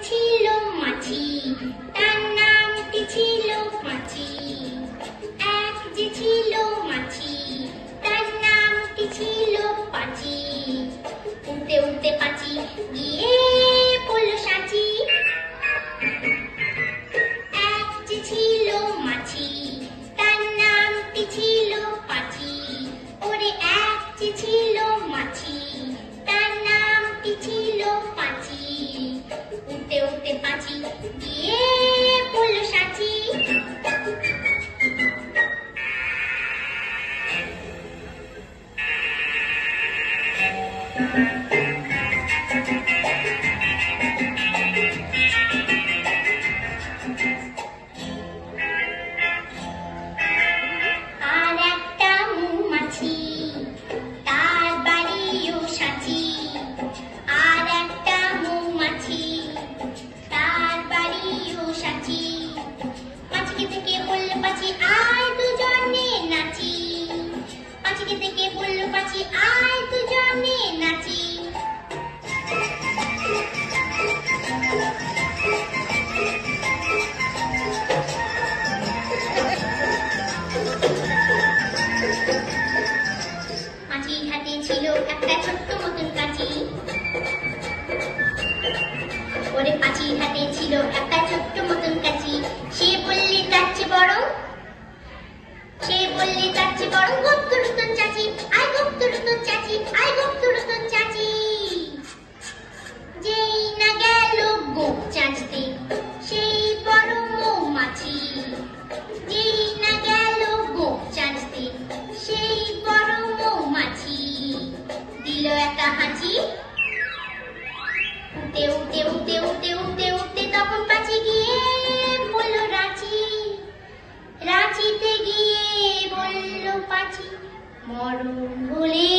ছিল মাছি, তার নামটি ছিল পাঁচি। এক যে ছিল মাছি, তার নামটি ছিল পাঁচি। উড়তে উড়তে পাঁচি গিয়ে পড়ল সাঁচি। এক যে ছিল মাছি, তার নামটি ছিল পাঁচি। ওরে এক যে ছিল মাছি, তার নামটি ছিল পাঁচি। উড়তে উড়তে পাঁচি গিয়ে পড়ল সাঁচি। আর একটা মৌমাছি, তার বাড়িও সাঁচি। আর একটা মৌমাছি, তার বাড়িও সাঁচি। পাঁচিকে থেকে বলল পাঁচি আয় দুজনে নাচি। পাঁচিকে থেকে বলল পাঁচি আয় দুজনে নাচি। পাঁচির হাতে ছিল একটা ছোট্ট মতন কাঁচি। ওরে পাঁচির হাতে ছিল একটা ছোট্ট মতন কাঁচি। সে বললে তার চেয়ে বড়, সে বললে তার চেয়ে বড় গোপ্তরতন চাচি। আয় গোপ্তরতন চাচি, আয় গোপ্তরতন চাচি। যেই না গেল গোপ চাচতে, সেই বড় মৌমাছি। যেই না গেল গোপ চাচতে, সেই বড় মৌমাছি। দিল একটা হাঁচি। উঠতে উঠতে উঠতে উঠতে উঠতে উঠতে তখন পাঁচি গিয়ে বলল রাঁচি। রাঁচিতে গিয়ে বলল পাঁচি মরণ বলে